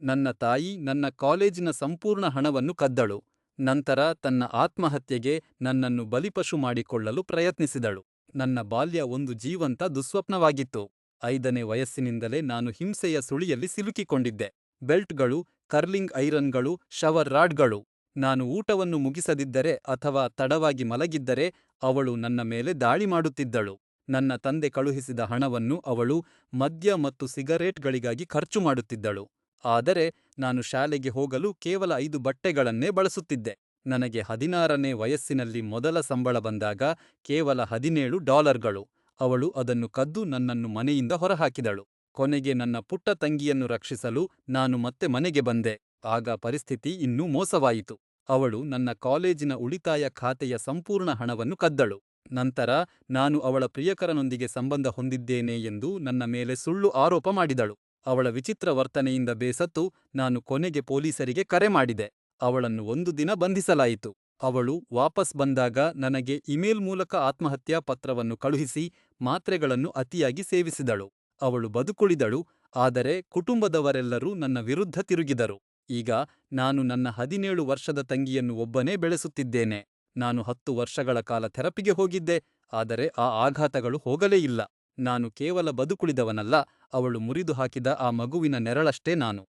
ನನ್ನ ತಾಯಿ ನನ್ನ ಕಾಲೇಜಿನ ಸಂಪೂರ್ಣ ಹಣವನ್ನು ಕದ್ದಳು. ನಂತರ ತನ್ನ ಆತ್ಮಹತ್ಯೆಗೆ ನನ್ನನ್ನು ಬಲಿಪಶು ಮಾಡಿಕೊಳ್ಳಲು ಪ್ರಯತ್ನಿಸಿದಳು. ನನ್ನ ಬಾಲ್ಯ ಒಂದು ಜೀವಂತ ದುಃಸ್ವಪ್ನವಾಗಿತ್ತು. 5ನೇ ವಯಸ್ಸಿನಿಂದಲೇ ನಾನು ಹಿಂಸೆಯ ಸುಳಿಯಲ್ಲಿ ಸಿಲುಕಿಕೊಂಡಿದ್ದೆ. ಬೆಲ್ಟ್ಗಳು, ಕರ್ಲಿಂಗ್ ಐರನ್ಗಳು, ಶವರ್ ರಾಡ್ಗಳು. ನಾನು ಊಟವನ್ನು ಮುಗಿಸದಿದ್ದರೆ ಅಥವಾ ತಡವಾಗಿ ಮಲಗಿದ್ದರೆ ಅವಳು ನನ್ನ ಮೇಲೆ ದಾಳಿ ಮಾಡುತ್ತಿದ್ದಳು. ನನ್ನ ತಂದೆ ಕಳುಹಿಸಿದ ಹಣವನ್ನು ಅವಳು ಮದ್ಯ ಮತ್ತು ಸಿಗರೇಟ್ಗಳಿಗಾಗಿ ಖರ್ಚು ಮಾಡುತ್ತಿದ್ದಳು. ಆದರೆ ನಾನು ಶಾಲೆಗೆ ಹೋಗಲು ಕೇವಲ 5 ಬಟ್ಟೆಗಳನ್ನೇ ಬಳಸುತ್ತಿದ್ದೆ. ನನಗೆ 16ನೇ ವಯಸ್ಸಿನಲ್ಲಿ ಮೊದಲ ಸಂಬಳ ಬಂದಾಗ ಕೇವಲ $17. ಅವಳು ಅದನ್ನು ಕದ್ದು ನನ್ನನ್ನು ಮನೆಯಿಂದ ಹೊರಹಾಕಿದಳು. ಕೊನೆಗೆ ನನ್ನ ಪುಟ್ಟ ತಂಗಿಯನ್ನು ರಕ್ಷಿಸಲು ನಾನು ಮತ್ತೆ ಮನೆಗೆ ಬಂದೆ. ಆಗ ಪರಿಸ್ಥಿತಿ ಇನ್ನೂ ಮೋಸವಾಯಿತು. ಅವಳು ನನ್ನ ಕಾಲೇಜಿನ ಉಳಿತಾಯ ಖಾತೆಯ ಸಂಪೂರ್ಣ ಹಣವನ್ನು ಕದ್ದಳು. ನಂತರ ನಾನು ಅವಳ ಪ್ರಿಯಕರನೊಂದಿಗೆ ಸಂಬಂಧ ಹೊಂದಿದ್ದೇನೆ ಎಂದು ನನ್ನ ಮೇಲೆ ಸುಳ್ಳು ಆರೋಪ ಮಾಡಿದಳು. ಅವಳ ವಿಚಿತ್ರ ವರ್ತನೆಯಿಂದ ಬೇಸತ್ತು ನಾನು ಕೊನೆಗೆ ಪೊಲೀಸರಿಗೆ ಕರೆ ಮಾಡಿದೆ. ಅವಳನ್ನು 1 ದಿನ ಬಂಧಿಸಲಾಯಿತು. ಅವಳು ವಾಪಸ್ ಬಂದಾಗ ನನಗೆ ಇಮೇಲ್ ಮೂಲಕ ಆತ್ಮಹತ್ಯಾ ಪತ್ರವನ್ನು ಕಳುಹಿಸಿ ಮಾತ್ರೆಗಳನ್ನು ಅತಿಯಾಗಿ ಸೇವಿಸಿದಳು. ಅವಳು ಬದುಕುಳಿದಳು, ಆದರೆ ಕುಟುಂಬದವರೆಲ್ಲರೂ ನನ್ನ ವಿರುದ್ಧ ತಿರುಗಿದರು. ಈಗ ನಾನು ನನ್ನ 17 ವರ್ಷದ ತಂಗಿಯನ್ನು ಒಬ್ಬನೇ ಬೆಳೆಸುತ್ತಿದ್ದೇನೆ. ನಾನು 10 ವರ್ಷಗಳ ಕಾಲ ಥೆರಪಿಗೆ ಹೋಗಿದ್ದೆ, ಆದರೆ ಆ ಆಘಾತಗಳು ಹೋಗಲೇ ಇಲ್ಲ. ನಾನು ಕೇವಲ ಬದುಕುಳಿದವನಲ್ಲ, ಅವಳು ಮುರಿದು ಹಾಕಿದ ಆ ಮಗುವಿನ ನೆರಳಷ್ಟೇ ನಾನು.